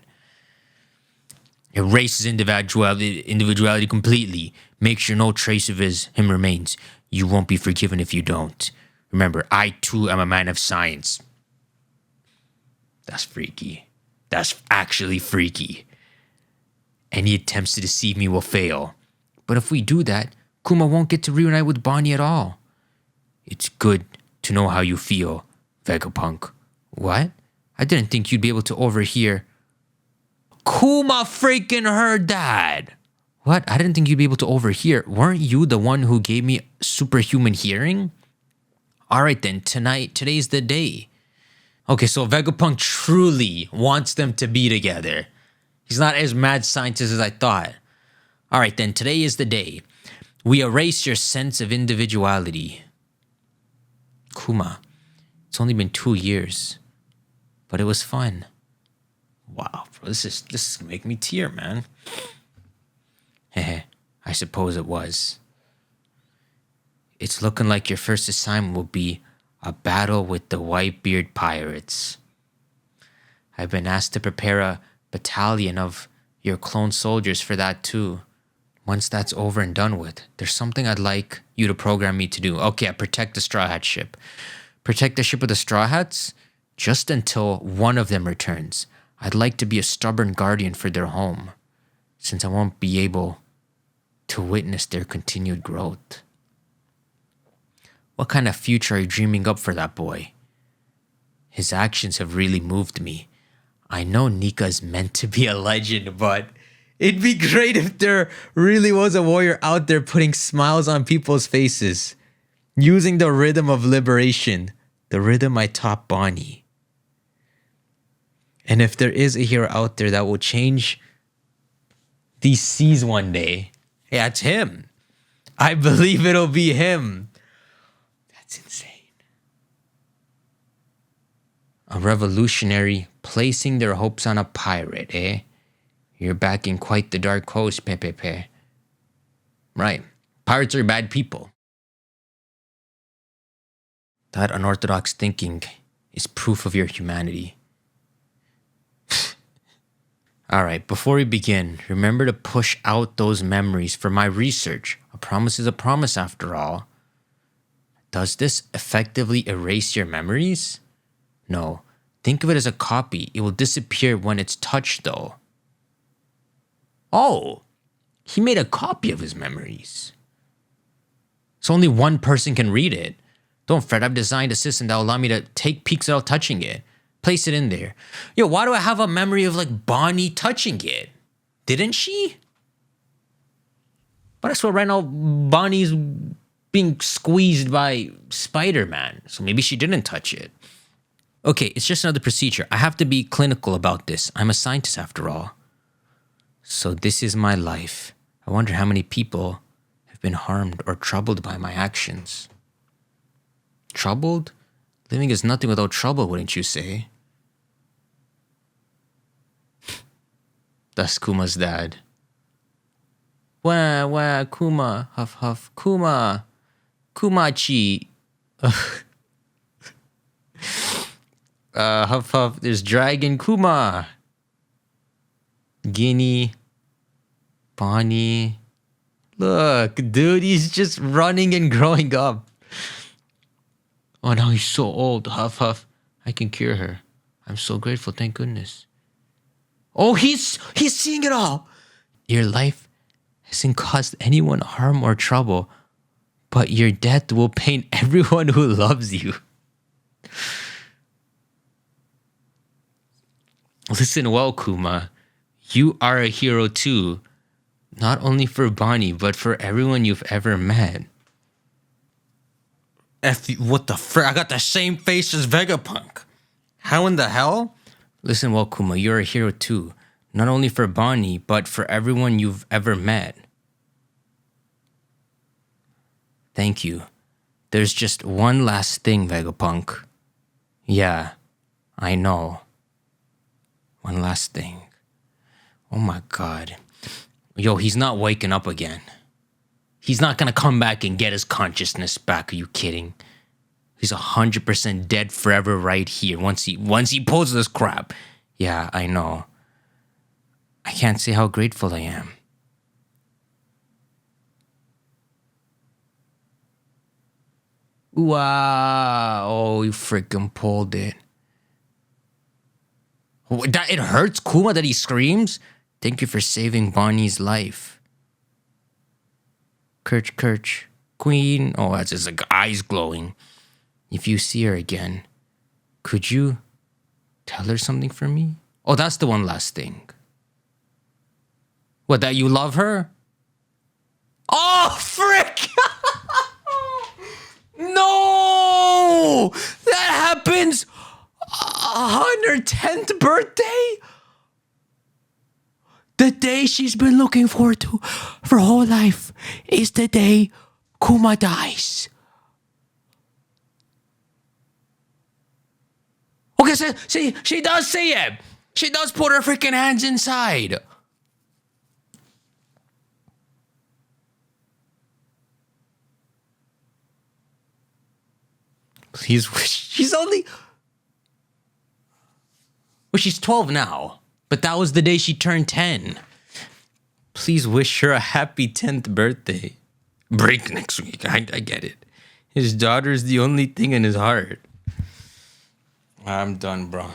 Erases individuality completely. Make sure no trace of him remains. You won't be forgiven if you don't. Remember, I too am a man of science. That's freaky. That's actually freaky. Any attempts to deceive me will fail. But if we do that, Kuma won't get to reunite with Bonney at all. It's good to know how you feel, Vegapunk. What? I didn't think you'd be able to overhear. Kuma freaking heard that! What? I didn't think you'd be able to overhear. Weren't you the one who gave me superhuman hearing? Alright then, today's the day. Okay, so Vegapunk truly wants them to be together. He's not as mad scientist as I thought. Alright then, today is the day. We erase your sense of individuality. Kuma, it's only been 2 years, but it was fun. Wow, bro, this is making me tear, man. Heh, I suppose it was. It's looking like your first assignment will be a battle with the Whitebeard pirates. I've been asked to prepare a battalion of your clone soldiers for that too. Once that's over and done with, there's something I'd like you to program me to do. Okay, protect the Straw Hat ship. Protect the ship of the Straw Hats just until one of them returns. I'd like to be a stubborn guardian for their home, since I won't be able to witness their continued growth. What kind of future are you dreaming up for that boy? His actions have really moved me. I know Nika's meant to be a legend, but it'd be great if there really was a warrior out there putting smiles on people's faces, using the rhythm of liberation, the rhythm I taught Bonney. And if there is a hero out there that will change these seas one day, yeah, it's him. I believe it'll be him. That's insane. A revolutionary placing their hopes on a pirate, eh? You're back in quite the dark coast, Pepepe. Right. Pirates are bad people. That unorthodox thinking is proof of your humanity. Alright, before we begin, remember to push out those memories for my research. A promise is a promise after all. Does this effectively erase your memories? No. Think of it as a copy. It will disappear when it's touched though. Oh, he made a copy of his memories. So only one person can read it. Don't fret, I've designed a system that will allow me to take peeks without touching it. Place it in there. Yo, why do I have a memory of like Bonney touching it? Didn't she? But I swear right now, Bonnie's being squeezed by Spider-Man. So maybe she didn't touch it. Okay, it's just another procedure. I have to be clinical about this. I'm a scientist after all. So this is my life. I wonder how many people have been harmed or troubled by my actions. Troubled? Living is nothing without trouble, wouldn't you say? That's Kuma's dad. Wah, wah, Kuma, huff, huff, Kuma, Kumachi. Huff, huff, there's Dragon Kuma. Guinea, Bonney. Look, dude, he's just running and growing up. Oh, now he's so old. Huff, huff. I can cure her. I'm so grateful. Thank goodness. Oh, he's seeing it all. Your life hasn't caused anyone harm or trouble, but your death will pain everyone who loves you. Listen well, Kuma. You are a hero too. Not only for Bonney, but for everyone you've ever met. What the frick? I got the same face as Vegapunk. How in the hell? Listen well, Kuma. You're a hero too. Not only for Bonney, but for everyone you've ever met. Thank you. There's just one last thing, Vegapunk. Yeah, I know. One last thing. Oh my god. Yo, he's not waking up again. He's not gonna come back and get his consciousness back. Are you kidding? He's 100% dead forever right here once he pulls this crap. Yeah, I know. I can't say how grateful I am. Wow. Oh, you freaking pulled it. It hurts Kuma that he screams? Thank you for saving Bonnie's life. Kirch, Kirch. Queen. Oh, that's his like, eyes glowing. If you see her again, could you tell her something for me? Oh, that's the one last thing. What, that you love her? Oh, frick! No! That happens on her 10th birthday? The day she's been looking forward to for her whole life is the day Kuma dies. Okay, so she does say it. She does put her freaking hands inside. Please wish. She's only... Well, she's 12 now. But that was the day she turned 10. Please wish her a happy 10th birthday. Break next week. I get it. His daughter's the only thing in his heart. I'm done, bro.